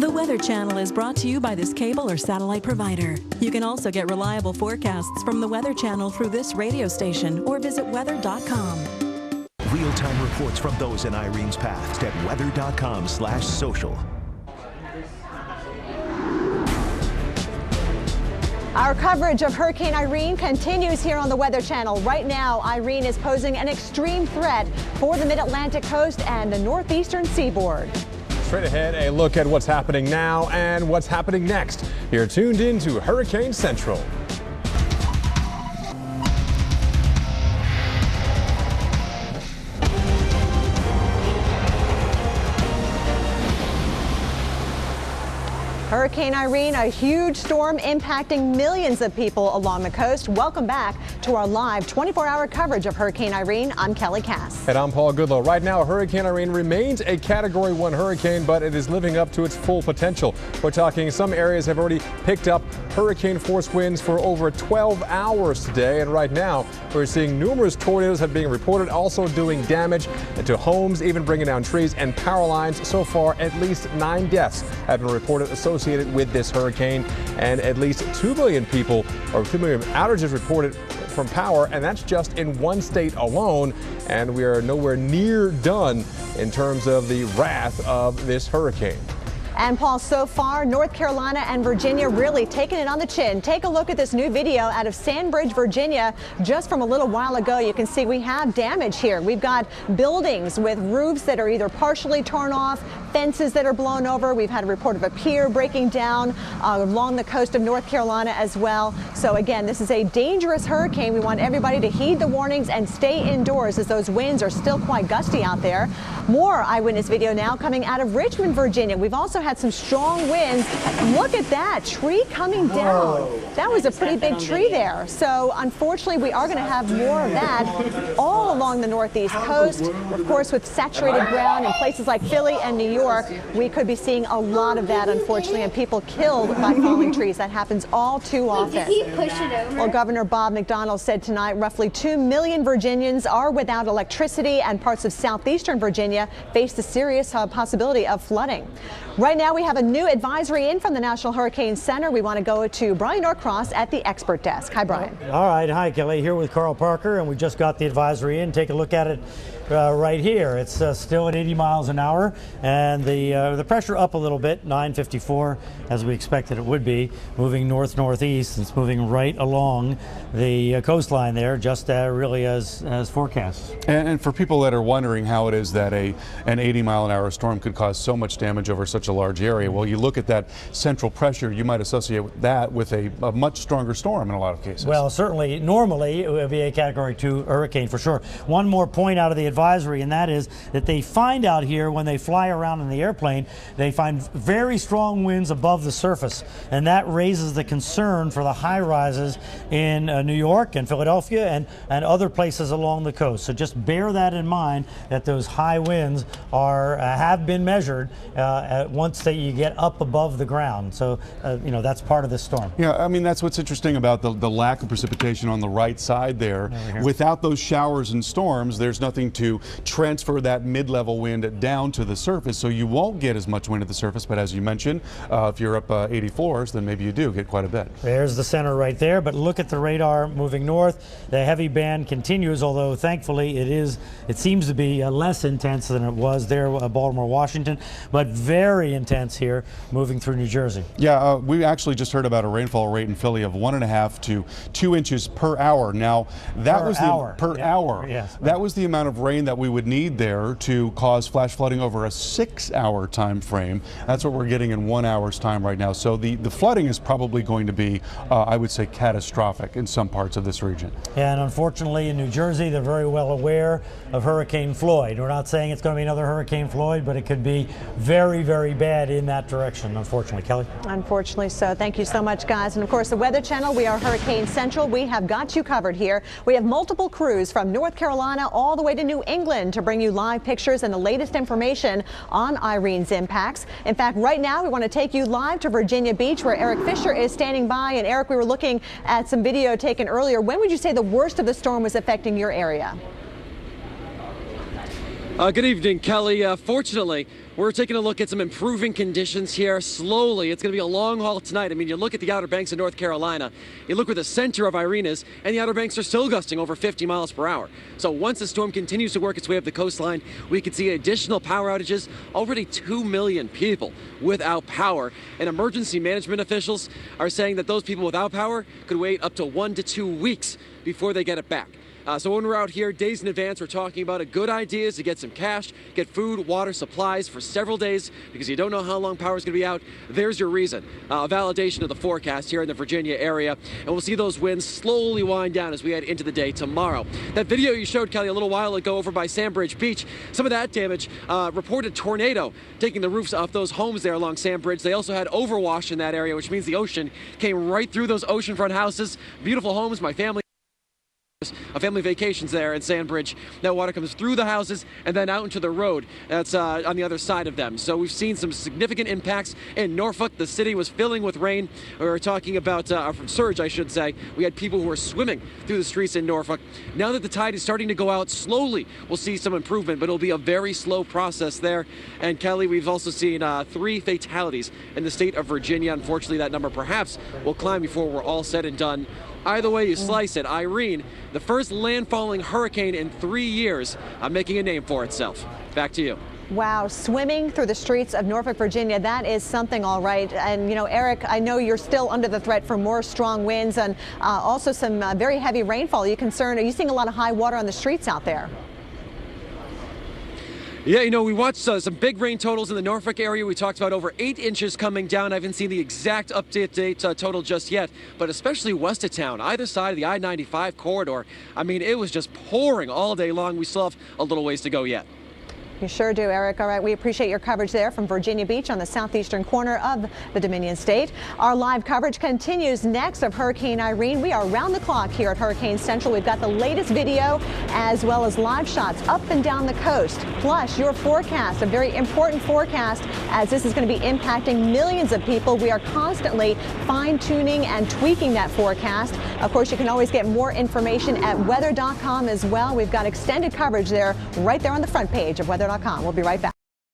The Weather Channel is brought to you by this cable or satellite provider. You can also get reliable forecasts from the Weather Channel through this radio station or visit weather.com. Real-time reports from those in Irene's past at weather.com/social. Our coverage of Hurricane Irene continues here on the Weather Channel. Right now, Irene is posing an extreme threat for the mid-Atlantic coast and the northeastern seaboard. Straight ahead, a look at what's happening now and what's happening next. You're tuned in to Hurricane Central. Hurricane Irene, a huge storm impacting millions of people along the coast. Welcome back to our live 24-hour coverage of Hurricane Irene. I'm Kelly Cass. And I'm Paul Goodlow. Right now, Hurricane Irene remains a Category 1 hurricane, but it is living up to its full potential. We're talking some areas have already picked up hurricane force winds for over 12 hours today. And right now, we're seeing numerous tornadoes have been reported, also doing damage to homes, even bringing down trees and power lines. So far, at least 9 deaths have been reported associated with this hurricane, and at least 2 million people or 2 million outages reported from power, and that's just in one state alone. And we are nowhere near done in terms of the wrath of this hurricane. And Paul, so far, North Carolina and Virginia really taking it on the chin. Take a look at this new video out of Sandbridge, Virginia, just from a little while ago. You can see we have damage here. We've got buildings with roofs that are either partially torn off, fences that are blown over. We've had a report of a pier breaking down along the coast of North Carolina as well. So again, this is a dangerous hurricane. We want everybody to heed the warnings and stay indoors as those winds are still quite gusty out there. More eyewitness video now coming out of Richmond, Virginia. We've also had some strong winds. Look at that tree coming down. That was a pretty big tree there. So unfortunately, we are going to have more of that all along the northeast coast. Of course, with saturated ground in places like Philly and New York, we could be seeing a lot of that, unfortunately, and people killed by falling trees. That happens all too often. Well, Governor Bob McDonnell said tonight roughly 2 million Virginians are without electricity, and parts of southeastern Virginia face the serious possibility of flooding. Right now, we have a new advisory in from the National Hurricane Center. We want to go to Brian Norcross at the expert desk. Hi, Brian. All right. Hi, Kelly. Here with Carl Parker, and we just got the advisory in. Take a look at it right here. It's still at 80 miles an hour, and the pressure up a little bit, 954, as we expected it would be, moving north-northeast. It's moving right along the coastline there, just really as forecast. And for people that are wondering how it is that an 80-mile-an-hour storm could cause so much damage over such a large area, well, you look at that central pressure, you might associate that with a much stronger storm in a lot of cases. Well, certainly, normally, it would be a Category 2 hurricane for sure. One more point out of the advisory, and that is that they find out here when they fly around in the airplane, they find very strong winds above the surface, and that raises the concern for the high rises in New York and Philadelphia and other places along the coast. So just bear that in mind, that those high winds have been measured once you get up above the ground. So that's part of this storm. Yeah, I mean, that's what's interesting about the lack of precipitation on the right side there. Without those showers and storms, there's nothing to transfer that mid-level wind down to the surface, so you won't get as much wind at the surface. But as you mentioned, if you're up 80 floors, then maybe you do get quite a bit. There's the center right there, but look at the radar moving north. The heavy band continues, although thankfully it seems to be less intense than it was there, Baltimore, Washington, but very intense here moving through New Jersey. Yeah, we actually just heard about a rainfall rate in Philly of 1.5 to 2 inches per hour. Now, that was per hour. Yes. That was the amount of rain that we would need there to cause flash flooding over a 6-hour time frame. That's what we're getting in 1 hour's time right now. So the flooding is probably going to be, I would say, catastrophic in some parts of this region. And unfortunately, in New Jersey, they're very well aware of Hurricane Floyd. We're not saying it's going to be another Hurricane Floyd, but it could be very, very bad in that direction, unfortunately. Kelly? Unfortunately so. Thank you so much, guys. And of course, the Weather Channel, we are Hurricane Central. We have got you covered here. We have multiple crews from North Carolina all the way to New England to bring you live pictures and the latest information on Irene's impacts. In fact, right now, we want to take you live to Virginia Beach, where Eric Fisher is standing by. And Eric, we were looking at some video taken earlier. When would you say the worst of the storm was affecting your area? Good evening, Kelly. Fortunately, We're taking a look at some improving conditions here slowly. It's going to be a long haul tonight. I mean, you look at the Outer Banks of North Carolina, you look where the center of Irene is, and the Outer Banks are still gusting over 50 miles per hour. So once the storm continues to work its way up the coastline, we could see additional power outages. Already 2 million people without power. And emergency management officials are saying that those people without power could wait up to 1 to 2 weeks before they get it back. So when we're out here days in advance, we're talking about a good idea is to get some cash, get food, water, supplies for several days because you don't know how long power is going to be out. There's your reason. A validation of the forecast here in the Virginia area. And we'll see those winds slowly wind down as we head into the day tomorrow. That video you showed, Kelly, a little while ago over by Sandbridge Beach, some of that damage, reported tornado taking the roofs off those homes there along Sandbridge. They also had overwash in that area, which means the ocean came right through those oceanfront houses. Beautiful homes, my family. A family vacations there in Sandbridge. That water comes through the houses and then out into the road that's on the other side of them. So we've seen some significant impacts in Norfolk. The city was filling with rain. We were talking about from surge, I should say. We had people who were swimming through the streets in Norfolk. Now that the tide is starting to go out slowly, we'll see some improvement, but it'll be a very slow process there. And Kelly, we've also seen 3 fatalities in the state of Virginia. Unfortunately, that number perhaps will climb before we're all said and done. Either way you slice it, Irene, the first landfalling hurricane in 3 years, making a name for itself. Back to you. Wow, swimming through the streets of Norfolk, Virginia, that is something all right. And, you know, Eric, I know you're still under the threat for more strong winds and also some very heavy rainfall. Are you concerned? Are you seeing a lot of high water on the streets out there? Yeah, you know, we watched some big rain totals in the Norfolk area. We talked about over 8 inches coming down. I haven't seen the exact update date total just yet, but especially west of town, either side of the I-95 corridor. I mean, it was just pouring all day long. We still have a little ways to go yet. You sure do, Eric. All right, we appreciate your coverage there from Virginia Beach on the southeastern corner of the Dominion State. Our live coverage continues next of Hurricane Irene. We are around the clock here at Hurricane Central. We've got the latest video as well as live shots up and down the coast, plus your forecast, a very important forecast as this is going to be impacting millions of people. We are constantly fine-tuning and tweaking that forecast. Of course, you can always get more information at weather.com as well. We've got extended coverage there, right there on the front page of weather.com. We'll be right back.